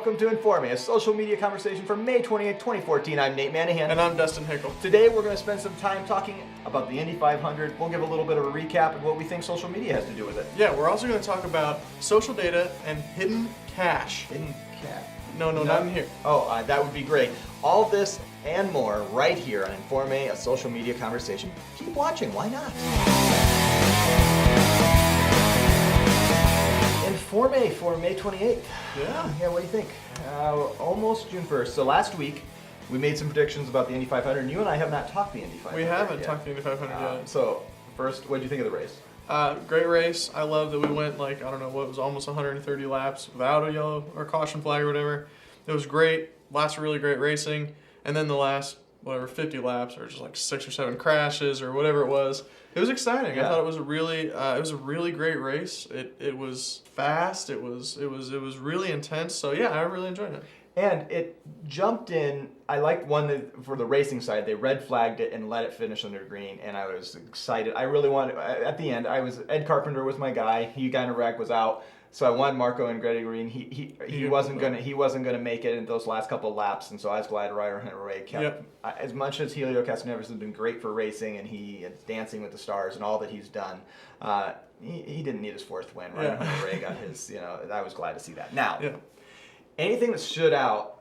welcome to Informe, a social media conversation for May 28, 2014. I'm Nate Manahan. And I'm Dustin Hickle. Today we're going to spend some time talking about the Indy 500. We'll give a little bit of a recap of what we think social media has to do with it. Yeah, we're also going to talk about social data and hidden cash. Hidden cash? No, not in here. Oh, that would be great. All this and more right here on Informe, a social media conversation. Keep watching, why not? Informe for May 28th. Yeah, what do you think? Almost June 1st. So last week, we made some predictions about the Indy 500, and you and I have not talked the Indy 500 We haven't yet. talked the Indy 500 yet. So, first, what did you think of the race? Great race. I love that we went it was almost 130 laps without a yellow or caution flag or whatever. It was great. Lots of really great racing. And then the last, 50 laps or just like 6 or 7 crashes or whatever it was. It was exciting. Yeah. I thought it was a really great race. It was fast. It was really intense. So yeah, I really enjoyed it. And it jumped in. I liked one that for the racing side, they red flagged it and let it finish under green, and I was excited. I really wanted, at the end, Ed Carpenter was my guy. He got in a wreck, was out. So I wanted Marco and Greta Green. He wasn't gonna make it in those last couple of laps, and so I was glad Ryan Hunter Ray kept. Yep. As much as Helio Castroneves has been great for racing, and he is Dancing with the Stars and all that he's done, he didn't need his fourth win. Ryan Hunter Ray got his. I was glad to see that. Now, anything that stood out.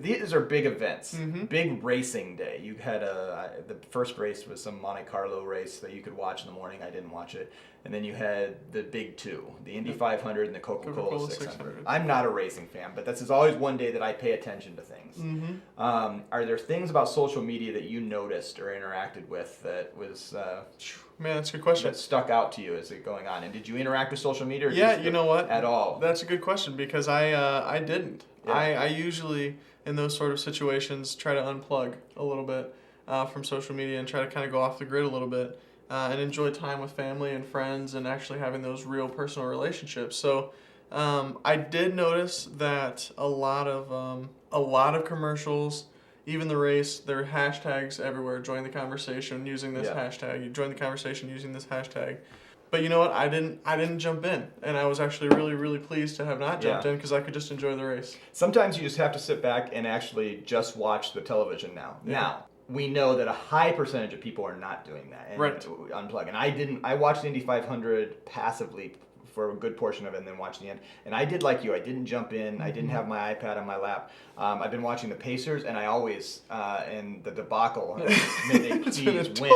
These are big events, big racing day. You had the first race was some Monte Carlo race that you could watch in the morning. I didn't watch it. And then you had the big two, the Indy 500 and the Coca-Cola 600. I'm not a racing fan, but this is always one day that I pay attention to things. Are there things about social media that you noticed or interacted with that was... Man, that's a good question. That stuck out to you as it going on? And did you interact with social media? Or you know what? At all? That's a good question because I didn't. Yeah. I usually, in those sort of situations, try to unplug a little bit from social media and try to kind of go off the grid a little bit and enjoy time with family and friends and actually having those real personal relationships. So I did notice that a lot of commercials, even the race, there are hashtags everywhere. Join the conversation using this hashtag. You join the conversation using this hashtag. But you know what? I didn't jump in, and I was actually really, really pleased to have not jumped in because I could just enjoy the race. Sometimes you just have to sit back and actually just watch the television now. Yeah. Now, we know that a high percentage of people are not doing that and unplug. And I watched the Indy 500 passively for a good portion of it and then watched the end. And I did like you. I didn't jump in. I didn't have my iPad on my lap. I've been watching the Pacers, and I always, in the debacle, may they please win.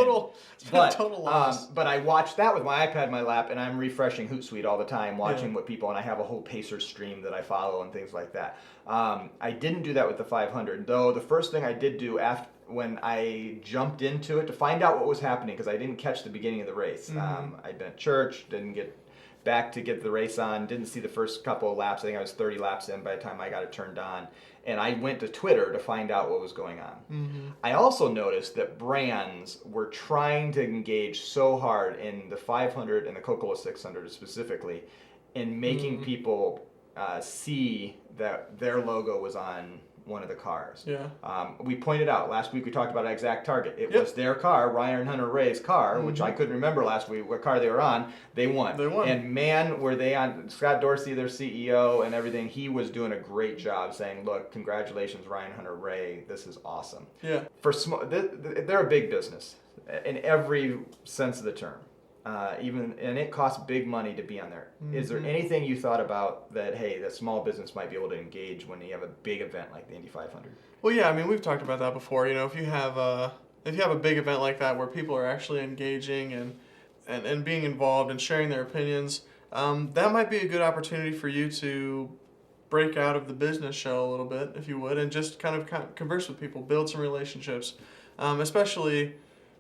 Total loss. But I watched that with my iPad in my lap, and I'm refreshing Hootsuite all the time, watching what people, and I have a whole Pacers stream that I follow and things like that. I didn't do that with the 500, though the first thing I did do when I jumped into it to find out what was happening, because I didn't catch the beginning of the race. I'd been at church, didn't get back to get the race on, didn't see the first couple of laps. I think I was 30 laps in by the time I got it turned on. And I went to Twitter to find out what was going on. I also noticed that brands were trying to engage so hard in the 500 and the Coca-Cola 600 specifically in making people see that their logo was on one of the cars. Yeah. We pointed out last week, we talked about Exact Target. It was their car, Ryan Hunter Ray's car, which I couldn't remember last week what car they were on. They won. And man, were they on. Scott Dorsey, their CEO and everything, he was doing a great job saying, look, congratulations, Ryan Hunter Ray. This is awesome. Yeah. They're a big business in every sense of the term. And it costs big money to be on there. Is there anything you thought about that, hey, the small business might be able to engage when you have a big event like the Indy 500? Well, yeah, I mean, we've talked about that before. If you have a big event like that where people are actually engaging and being involved and sharing their opinions, that might be a good opportunity for you to break out of the business shell a little bit, if you would, and just kind of converse with people, build some relationships, especially...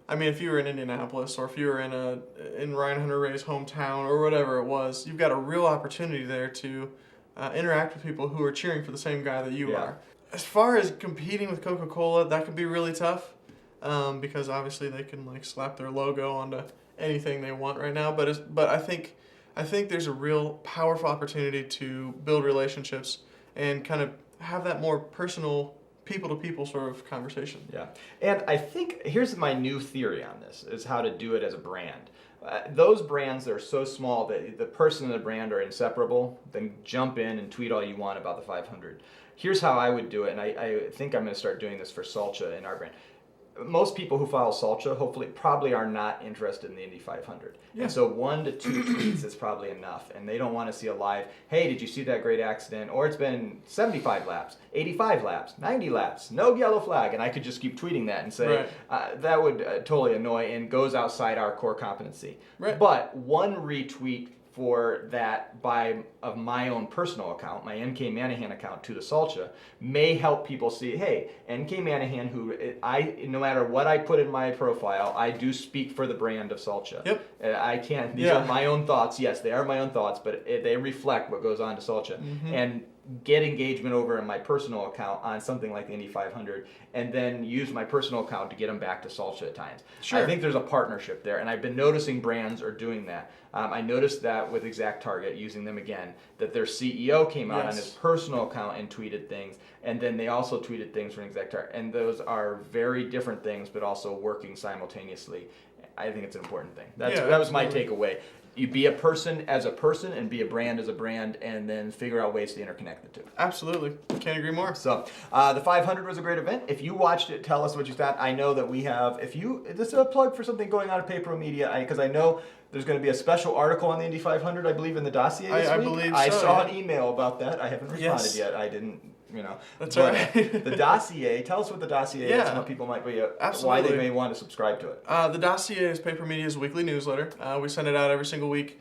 I mean, if you were in Indianapolis or if you were in Ryan Hunter Ray's hometown or whatever it was, you've got a real opportunity there to interact with people who are cheering for the same guy that you are. As far as competing with Coca-Cola, that can be really tough because obviously they can slap their logo onto anything they want right now. But I think there's a real powerful opportunity to build relationships and kind of have that more personal, people-to-people sort of conversation. Yeah, and I think here's my new theory on this, is how to do it as a brand. Those brands that are so small that the person and the brand are inseparable, then jump in and tweet all you want about the 500. here's how I would do it, and I think I'm going to start doing this for Salcha in our brand. Most people who follow Salcha, hopefully, probably are not interested in the Indy 500. Yeah. And so 1 to 2 tweets is probably enough. And they don't want to see a live, hey, did you see that great accident? Or it's been 75 laps, 85 laps, 90 laps, no yellow flag. And I could just keep tweeting that and say, that would totally annoy and goes outside our core competency. Right. But one retweet for that of my own personal account, my NK Manahan account to the Salcha, may help people see, hey, NK Manahan, who no matter what I put in my profile, I do speak for the brand of Salcha. Yep. I can't, these are my own thoughts. Yes, they are my own thoughts, but they reflect what goes on to Salcha. Mm-hmm. And get engagement over in my personal account on something like the Indy 500, and then use my personal account to get them back to Salcha at times. Sure. I think there's a partnership there, and I've been noticing brands are doing that. I noticed that with Exact Target, using them again, that their CEO came out on his personal account and tweeted things, and then they also tweeted things from Exact Target, and those are very different things, but also working simultaneously. I think it's an important thing. That was my takeaway. You be a person as a person and be a brand as a brand, and then figure out ways to interconnect the two. Absolutely. Can't agree more. So the 500 was a great event. If you watched it, tell us what you thought. I know that we have, this is a plug for something going on at Paper Media, because I know there's going to be a special article on the Indy 500, I believe, in the dossier this week. I believe so. I saw an email about that. I haven't responded yet. I didn't, That's all right. The dossier, tell us what the dossier is and what people might be, why they may want to subscribe to it. The dossier is Paper Media's weekly newsletter. We send it out every single week,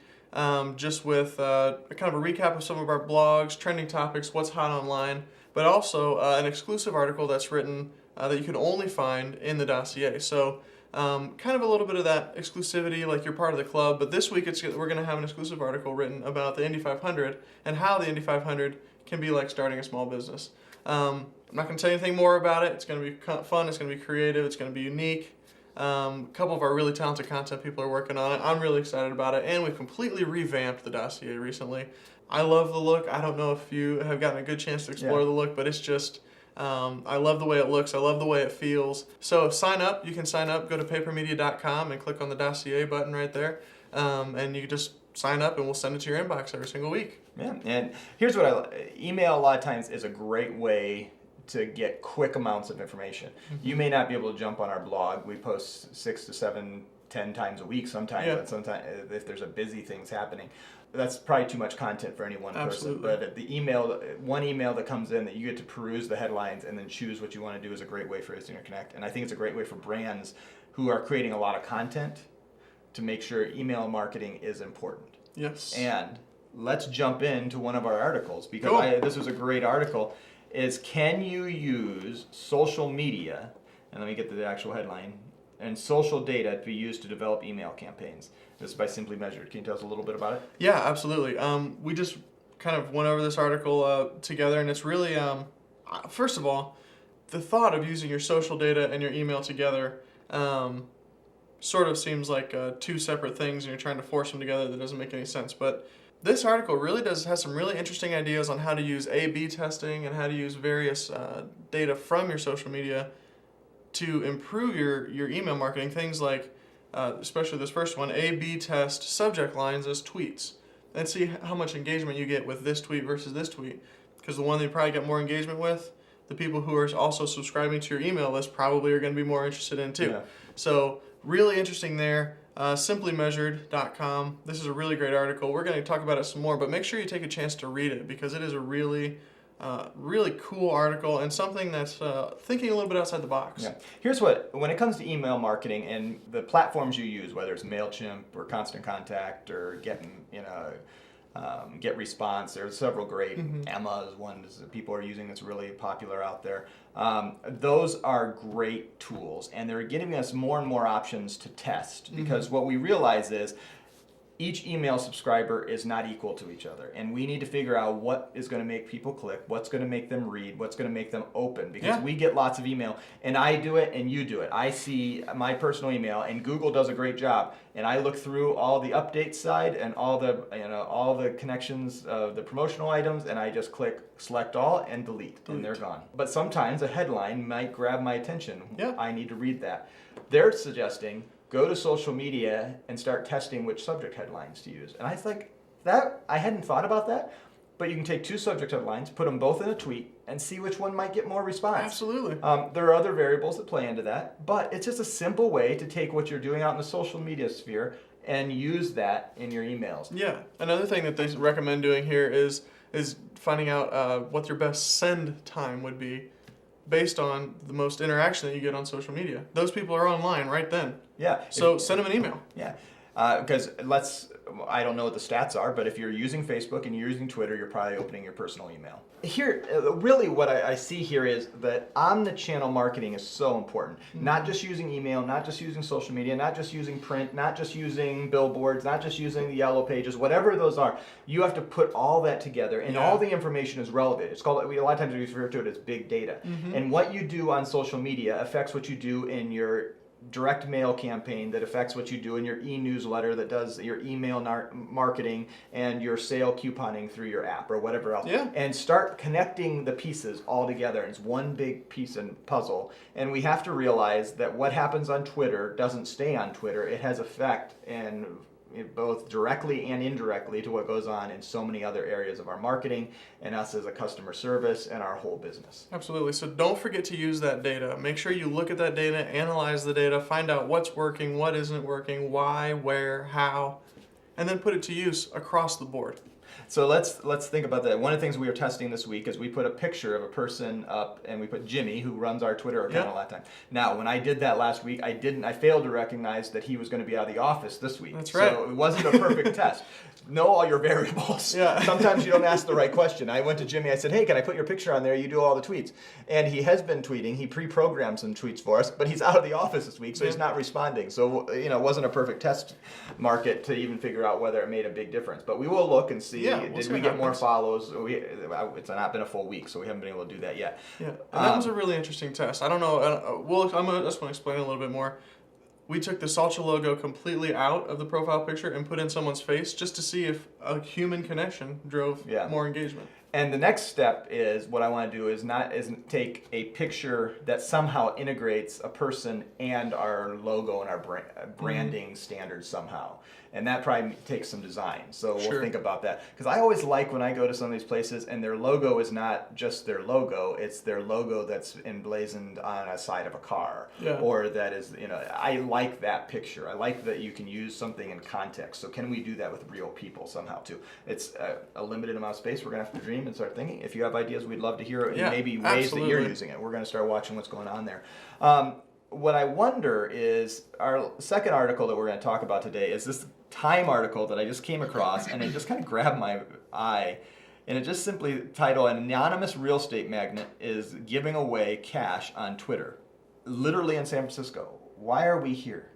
just with kind of a recap of some of our blogs, trending topics, what's hot online, but also an exclusive article that's written that you can only find in the dossier. So kind of a little bit of that exclusivity, like you're part of the club, but this week we're going to have an exclusive article written about the Indy 500 and how the Indy 500 can be like starting a small business. I'm not going to tell you anything more about it. It's going to be fun, it's going to be creative, it's going to be unique. A couple of our really talented content people are working on it. I'm really excited about it, and we've completely revamped the dossier recently. I love the look. I don't know if you have gotten a good chance to explore the look, but it's just, I love the way it looks. I love the way it feels. So sign up. You can sign up. Go to papermedia.com and click on the dossier button right there, and you can just sign up, and we'll send it to your inbox every single week. Yeah, and here's what email a lot of times is a great way to get quick amounts of information. Mm-hmm. You may not be able to jump on our blog. We post 6 to 7, 10 times a week sometimes, and sometimes if there's a busy things happening. That's probably too much content for any one person. But the one email that comes in that you get to peruse the headlines and then choose what you want to do is a great way for us to interconnect. And I think it's a great way for brands who are creating a lot of content to make sure email marketing is important. Yes. And let's jump into one of our articles, because this was a great article, is can you use social media, and let me get to the actual headline, and social data to be used to develop email campaigns. This is by Simply Measured. Can you tell us a little bit about it? Yeah, absolutely. We just kind of went over this article together, and it's really, first of all, the thought of using your social data and your email together sort of seems like two separate things, and you're trying to force them together. That doesn't make any sense. But this article really has some really interesting ideas on how to use A/B testing and how to use various data from your social media to improve your email marketing. Things like, especially this first one, A/B test subject lines as tweets and see how much engagement you get with this tweet versus this tweet. Because the one that you probably get more engagement with, the people who are also subscribing to your email list probably are going to be more interested in too. Yeah. So really interesting there. Simplymeasured.com. This is a really great article. We're going to talk about it some more, but make sure you take a chance to read it because it is a really cool article and something that's thinking a little bit outside the box. Yeah. Here's when it comes to email marketing and the platforms you use, whether it's MailChimp or Constant Contact or Get Response, there's several great. Emma is one that people are using that's really popular out there. Those are great tools, and they're giving us more and more options to test because what we realize is each email subscriber is not equal to each other, and we need to figure out what is going to make people click, what's going to make them read, what's going to make them open, because we get lots of email, and I do it and you do it. I see my personal email, and Google does a great job, and I look through all the updates side and all the connections of the promotional items, and I just click select all and delete, and they're gone. But sometimes a headline might grab my attention. I need to read that. They're suggesting go to social media and start testing which subject headlines to use. And I was like, I hadn't thought about that. but you can take 2 subject headlines, put them both in a tweet, and see which one might get more response. Absolutely. There are other variables that play into that, but it's just a simple way to take what you're doing out in the social media sphere and use that in your emails. Yeah. Another thing that they recommend doing here is finding out what your best send time would be based on the most interaction that you get on social media. Those people are online right then. Yeah. So send them an email. Yeah. Because I don't know what the stats are, but if you're using Facebook and you're using Twitter, you're probably opening your personal email. Here, really what I see here is that omnichannel marketing is so important. Not just using email, not just using social media, not just using print, not just using billboards, not just using the yellow pages, whatever those are. You have to put all that together, and all the information is relevant. It's called, a lot of times we refer to it as big data. And what you do on social media affects what you do in your direct mail campaign, that affects what you do in your e-newsletter, that does your email marketing and your sale couponing through your app or whatever else. Yeah. And start connecting the pieces all together. It's one big piece and puzzle. And we have to realize that what happens on Twitter doesn't stay on Twitter. It has effect and both directly and indirectly to what goes on in so many other areas of our marketing and us as a customer service and our whole business. Absolutely. So don't forget to use that data. Make sure you look at that data, analyze the data, find out what's working, what isn't working, why, where, how, and then put it to use across the board. So let's think about that. One of the things we were testing this week is we put a picture of a person up, and we put Jimmy, who runs our Twitter account a lot of time. Now, when I did that last week, I failed to recognize that he was going to be out of the office this week. That's right. So it wasn't a perfect test. Know all your variables. Yeah. Sometimes you don't ask the right question. I went to Jimmy, I said, hey, can I put your picture on there? You do all the tweets. And he has been tweeting. He pre-programmed some tweets for us, but he's out of the office this week, so he's not responding. So, it wasn't a perfect test market to even figure out whether it made a big difference. But we will look and see, did we get more follows? It's not been a full week, so we haven't been able to do that yet. Yeah, and that was a really interesting test. I don't know. I just want to explain a little bit more. We took the Salcha logo completely out of the profile picture and put in someone's face just to see if a human connection drove more engagement. And the next step is what I want to do is take a picture that somehow integrates a person and our logo and our branding standards somehow. And that probably takes some design. So we'll think about that. Because I always like when I go to some of these places and their logo is not just their logo, it's their logo that's emblazoned on a side of a car. Yeah. Or that is, I like that picture. I like that you can use something in context. So can we do that with real people somehow too? It's a limited amount of space. We're going to have to dream and start thinking. If you have ideas, we'd love to hear it. And maybe ways that you're using it. We're going to start watching what's going on there. What I wonder is, our second article that we're going to talk about today is this Time article that I just came across, and it just kind of grabbed my eye. And it just simply titled, "An anonymous real estate magnate is giving away cash on Twitter." Literally in San Francisco. Why are we here?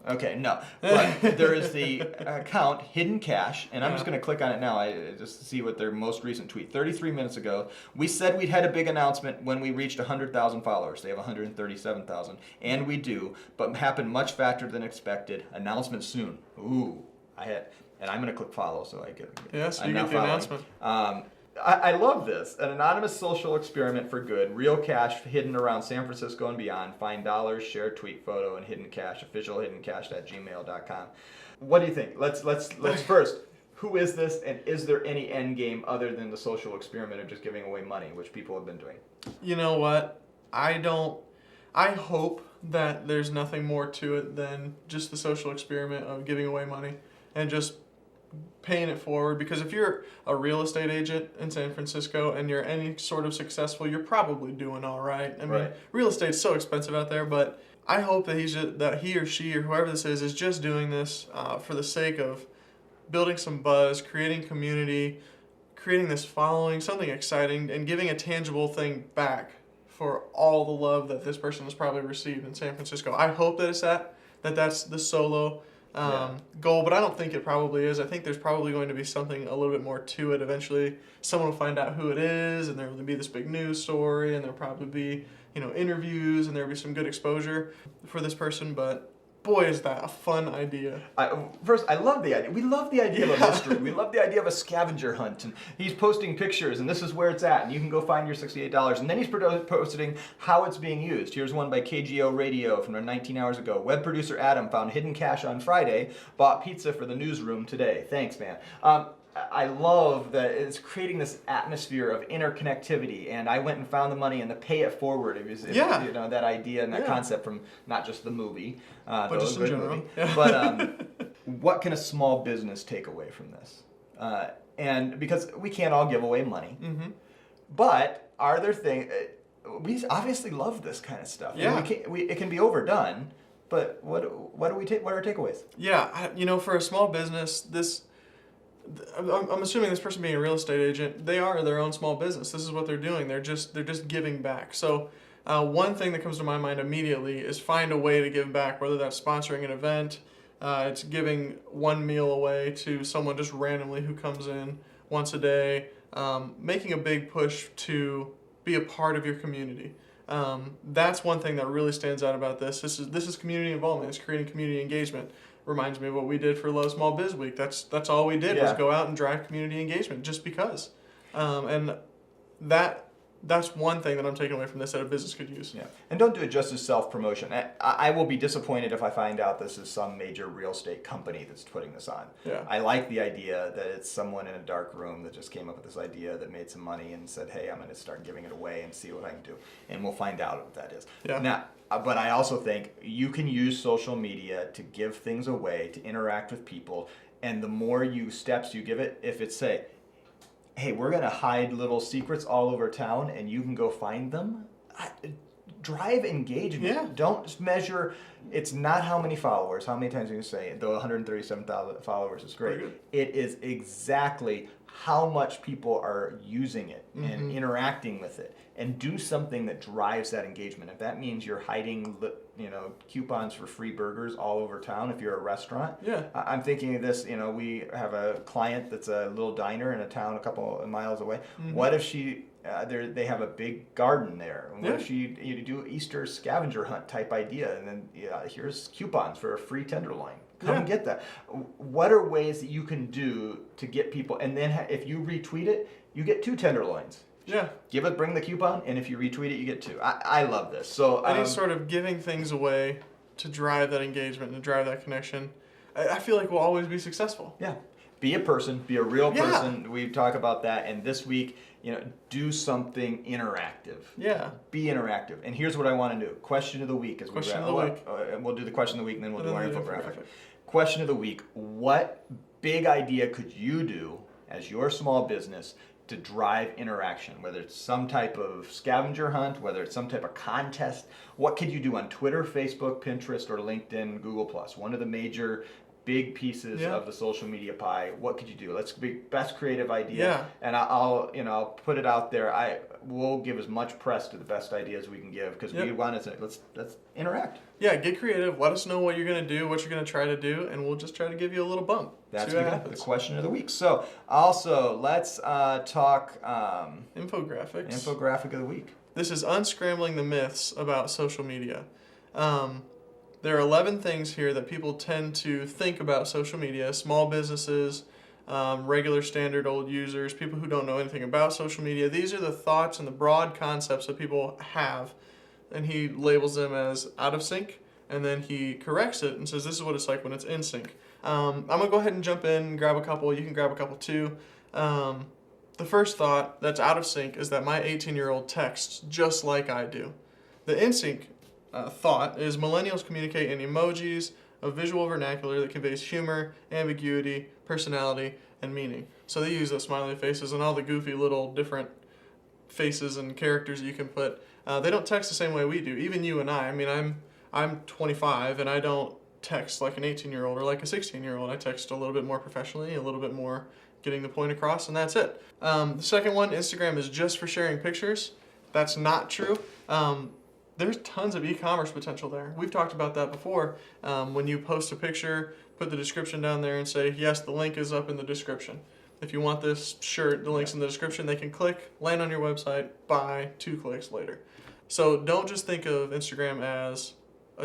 Okay, no. But there is the account Hidden Cash, and I'm just going to click on it now just to see what their most recent tweet. 33 minutes ago, we said we'd had a big announcement when we reached 100,000 followers. They have 137,000, and we do, but happened much faster than expected. Announcement soon. Ooh, and I'm going to click follow so I get. Yes, you get the announcement. I love this. An anonymous social experiment for good. Real cash hidden around San Francisco and beyond. Find dollars, share tweet photo, and Hidden Cash. Official hiddencash@gmail.com. What do you think? Let's first. Who is this, and is there any end game other than the social experiment of just giving away money, which people have been doing? You know what? I hope that there's nothing more to it than just the social experiment of giving away money and just paying it forward, because if you're a real estate agent in San Francisco and you're any sort of successful, you're probably doing all right. I mean, real estate's so expensive out there, but I hope that he or she or whoever this is just doing this for the sake of building some buzz, creating community, creating this following, something exciting, and giving a tangible thing back for all the love that this person has probably received in San Francisco. I hope that it's that's the solo goal, but I don't think it probably is. I think there's probably going to be something a little bit more to it. Eventually, someone will find out who it is, and there will be this big news story, and there'll probably be, interviews, and there'll be some good exposure for this person, but boy, is that a fun idea. First, I love the idea. We love the idea of a mystery. We love the idea of a scavenger hunt. And he's posting pictures, and this is where it's at. And you can go find your $68. And then he's posting how it's being used. Here's one by KGO Radio from 19 hours ago. Web producer Adam found hidden cash on Friday, bought pizza for the newsroom today. Thanks, man. I love that it's creating this atmosphere of interconnectivity, and I went and found the money and the pay it forward. It was, you know, that idea and that concept from not just the movie, but just in general. Movie. Yeah. But what can a small business take away from this? And because we can't all give away money, but are there things? We obviously love this kind of stuff. Yeah, it can be overdone, but what are our takeaways? Yeah, you know, for a small business, I'm assuming this person being a real estate agent, they are their own small business. This is what they're doing. They're just giving back. So one thing that comes to my mind immediately is find a way to give back, whether that's sponsoring an event, it's giving one meal away to someone just randomly who comes in once a day, making a big push to be a part of your community. That's one thing that really stands out about this. This is community involvement. It's creating community engagement. Reminds me of what we did for Low Small Biz Week. That's all we did was go out and drive community engagement just because. And that's one thing that I'm taking away from this that a business could use. Yeah, and don't do it just as self-promotion. I will be disappointed if I find out this is some major real estate company that's putting this on. Yeah. I like the idea that it's someone in a dark room that just came up with this idea that made some money and said, hey, I'm going to start giving it away and see what I can do. And we'll find out what that is. Yeah. Now, but I also think you can use social media to give things away, to interact with people, and the more steps you give it, if it's say, hey, we're going to hide little secrets all over town and you can go find them. Drive engagement. Yeah. Don't measure, it's not how many followers, how many times you can say, though 137,000 followers is great. It is exactly how much people are using it and interacting with it. And do something that drives that engagement. If that means you're hiding, coupons for free burgers all over town, if you're a restaurant. Yeah. I'm thinking of this. We have a client that's a little diner in a town a couple of miles away. What if they have a big garden there? And what if you do Easter scavenger hunt type idea, and then here's coupons for a free tenderloin. Come and get that. What are ways that you can do to get people? And then if you retweet it, you get 2 tenderloins. Yeah. Bring the coupon, and if you retweet it, you get 2. I love this. So any sort of giving things away to drive that engagement and to drive that connection, I feel like we'll always be successful. Yeah. Be a person. Be a real person. We talk about that. And this week, do something interactive. Yeah. Be interactive. And here's what I want to do. Question of the week. We'll do the question of the week, and then we'll do our infographic. Question of the week. What big idea could you do as your small business to drive interaction, whether it's some type of scavenger hunt, whether it's some type of contest? What could you do on Twitter, Facebook, Pinterest, or LinkedIn, Google+? One of the major big pieces of the social media pie. What could you do? Let's be best creative idea. And I'll put it out there. We'll give as much press to the best ideas we can give because we want to let's interact. Yeah, get creative. Let us know what you're going to do, what you're going to try to do, and we'll just try to give you a little bump. That's the question of the week. So also let's talk infographics. Infographic of the week. This is unscrambling the myths about social media. There are 11 things here that people tend to think about social media. Small businesses, regular standard old users, people who don't know anything about social media. These are the thoughts and the broad concepts that people have. And he labels them as out of sync, and then he corrects it and says this is what it's like when it's in sync. I'm going to go ahead and jump in and grab a couple. You can grab a couple too. The first thought that's out of sync is that my 18-year-old texts just like I do. The in sync thought is millennials communicate in emojis, a visual vernacular that conveys humor, ambiguity, personality, and meaning. So they use the smiley faces and all the goofy little different faces and characters you can put. They don't text the same way we do. Even you and I mean, I'm 25 and I don't text like an 18-year-old or like a 16-year-old. I text a little bit more professionally, a little bit more getting the point across, and that's it. The second one, Instagram is just for sharing pictures. That's not true. There's tons of e-commerce potential there. We've talked about that before. When you post a picture, put the description down there and say, yes, the link is up in the description. If you want this shirt, the link's in the description. They can click, land on your website, buy, 2 clicks later. So don't just think of Instagram as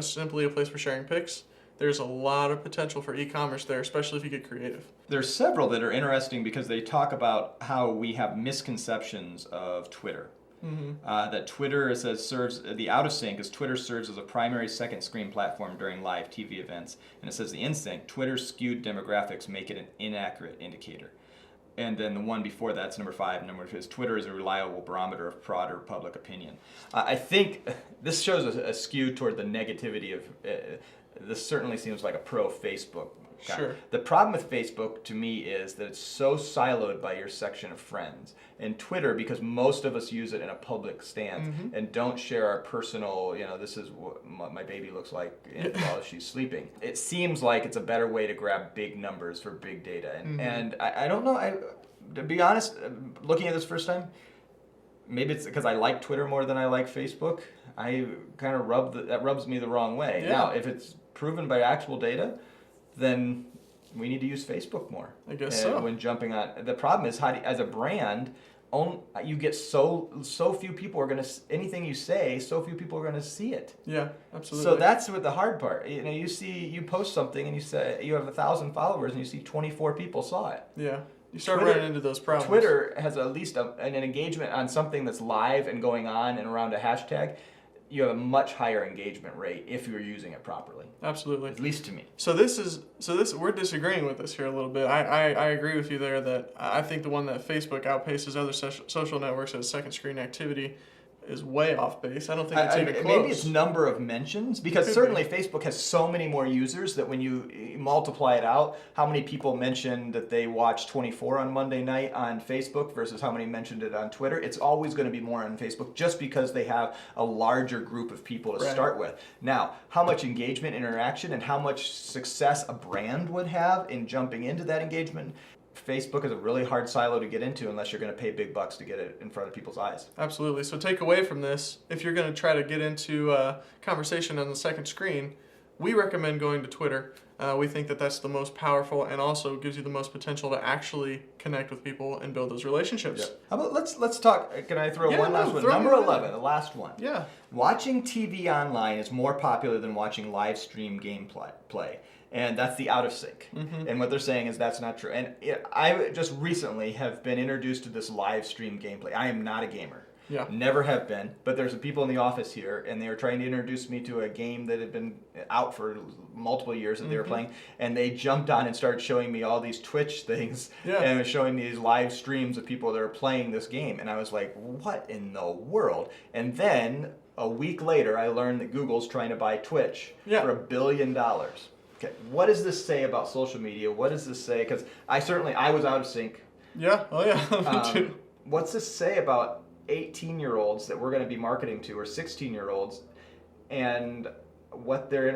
simply a place for sharing pics. There's a lot of potential for e-commerce there, especially if you get creative. There's several that are interesting because they talk about how we have misconceptions of Twitter. That Twitter serves the out of sync is Twitter serves as a primary second screen platform during live TV events, and it says the in sync Twitter's skewed demographics make it an inaccurate indicator. And then the one before that's number 5. Number 2 is Twitter is a reliable barometer of broader public opinion. I think this shows a skew toward the negativity of. This certainly seems like a pro Facebook. Sure. The problem with Facebook to me is that it's so siloed by your section of friends. And Twitter, because most of us use it in a public stance and don't share our personal, this is what my baby looks like while she's sleeping. It seems like it's a better way to grab big numbers for big data. And I don't know, to be honest, looking at this first time, maybe it's because I like Twitter more than I like Facebook. I kind of that rubs me the wrong way. Yeah. Now, if it's proven by actual data, then we need to use Facebook more. I guess so. When jumping on, the problem is as a brand, you get so few people are gonna anything you say, so few people are gonna see it. Yeah, absolutely. So that's what the hard part. You post something and you say you have 1,000 followers and you see 24 people saw it. Yeah. You start running into those problems. Twitter has at least an engagement on something that's live and going on and around a hashtag. You have a much higher engagement rate if you're using it properly. Absolutely. At least to me. So this we're disagreeing with this here a little bit. I agree with you there that I think the one that Facebook outpaces other social networks as second screen activity is way off base. I don't think it's even close. Maybe it's number of mentions, because certainly Facebook has so many more users that when you multiply it out, how many people mentioned that they watched 24 on Monday night on Facebook versus how many mentioned it on Twitter, it's always going to be more on Facebook just because they have a larger group of people to start with. Now, how much engagement, interaction, and how much success a brand would have in jumping into that engagement, Facebook is a really hard silo to get into unless you're going to pay big bucks to get it in front of people's eyes. Absolutely. So take away from this, if you're going to try to get into a conversation on the second screen, we recommend going to Twitter. We think that that's the most powerful and also gives you the most potential to actually connect with people and build those relationships. Yeah. How about let's talk, can I throw one last one? Number 11, the last one. Yeah. Watching TV online is more popular than watching live stream gameplay. And that's the out of sync. And what they're saying is that's not true. And I just recently have been introduced to this live stream gameplay. I am not a gamer. Yeah. Never have been. But there's some people in the office here, and they were trying to introduce me to a game that had been out for multiple years that they were playing. And they jumped on and started showing me all these Twitch things. Yeah. And it was showing me these live streams of people that are playing this game. And I was like, what in the world? And then a week later, I learned that Google's trying to buy Twitch for $1 billion. Okay, what does this say about social media? What does this say? Because I was out of sync. Yeah, oh yeah, me too. What's this say about 18-year-olds that we're going to be marketing to, or 16-year-olds, and what they're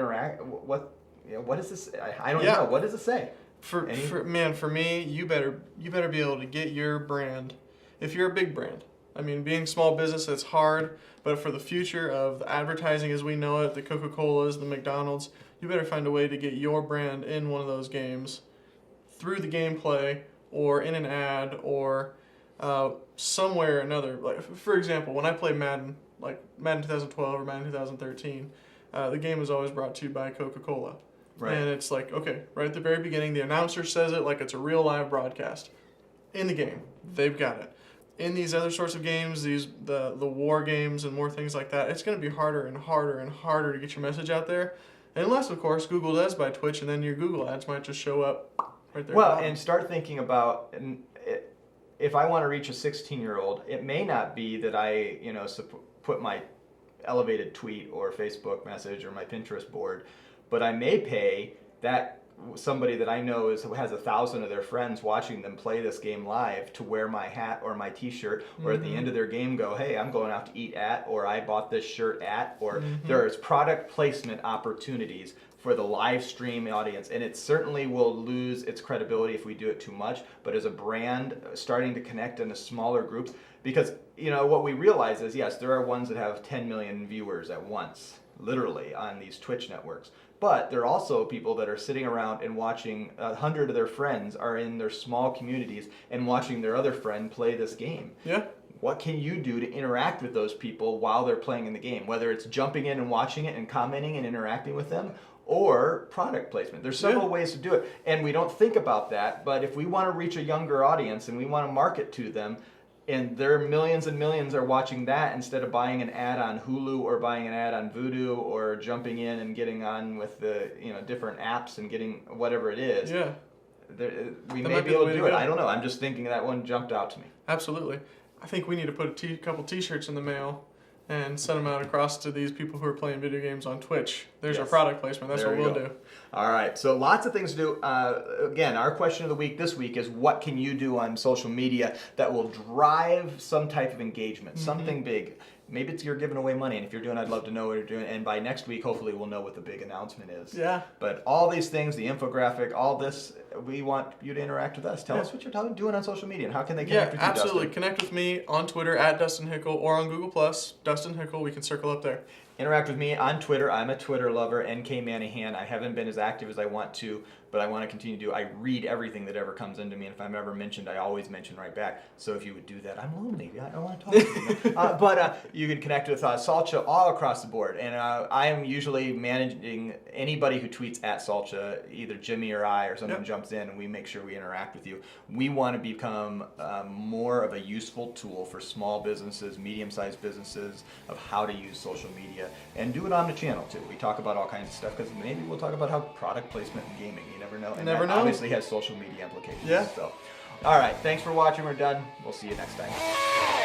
what does this? I don't know. What does it say? For me, you better be able to get your brand. If you're a big brand, I mean, being small business, it's hard. But for the future of the advertising as we know it, the Coca-Colas, the McDonald's, you better find a way to get your brand in one of those games through the gameplay or in an ad or somewhere or another. Like, for example, when I play Madden, like Madden 2012 or Madden 2013, the game is always brought to you by Coca-Cola. Right. And it's like, okay, right at the very beginning, the announcer says it like it's a real live broadcast. In the game, they've got it. In these other sorts of games, the war games and more things like that, it's going to be harder and harder and harder to get your message out there. Unless, of course, Google does buy Twitch, and then your Google ads might just show up right there. Well, and start thinking about, if I want to reach a 16-year-old, it may not be that I, put my elevated tweet or Facebook message or my Pinterest board, but I may pay that somebody that I know has 1,000 of their friends watching them play this game live to wear my hat or my T-shirt, or at the end of their game go, hey, I'm going out to eat at, or I bought this shirt at, or there's product placement opportunities for the live stream audience, and it certainly will lose its credibility if we do it too much. But as a brand, starting to connect in a smaller group, because what we realize is, yes, there are ones that have 10 million viewers at once, literally, on these Twitch networks. But there are also people that are sitting around and watching 100 of their friends are in their small communities and watching their other friend play this game. Yeah. What can you do to interact with those people while they're playing in the game? Whether it's jumping in and watching it and commenting and interacting with them, or product placement. There's several ways to do it. And we don't think about that, but if we want to reach a younger audience and we want to market to them, and their millions and millions are watching that instead of buying an ad on Hulu or buying an ad on Vudu or jumping in and getting on with the different apps and getting whatever it is. Yeah. we may be able to do it. I don't know. I'm just thinking that one jumped out to me. Absolutely. I think we need to put a couple T-shirts in the mail and send them out across to these people who are playing video games on Twitch. There's our product placement. That's what we'll do. All right. So lots of things to do. Again, our question of the week this week is, what can you do on social media that will drive some type of engagement, something big? Maybe it's you're giving away money, and if you're doing, I'd love to know what you're doing. And by next week, hopefully, we'll know what the big announcement is. Yeah. But all these things, the infographic, all this, we want you to interact with us. Tell us what you're doing on social media, and how can they connect with you, absolutely. Dustin? Connect with me on Twitter at Dustin Hickle or on Google+, Dustin Hickle. We can circle up there. Interact with me on Twitter. I'm a Twitter lover, NK Manahan. I haven't been as active as I want to, but I want to continue to do. I read everything that ever comes into me, and if I'm ever mentioned, I always mention right back. So if you would do that, I'm lonely. I want to talk to you. But you can connect with Salcha all across the board, and I am usually managing anybody who tweets at Salcha, either Jimmy or I, or someone jumps in, and we make sure we interact with you. We want to become more of a useful tool for small businesses, medium-sized businesses, of how to use social media. And do it on the channel too. We talk about all kinds of stuff, because maybe we'll talk about how product placement in gaming. You never know. And that obviously has social media implications. Yeah. So, all right. Thanks for watching. We're done. We'll see you next time.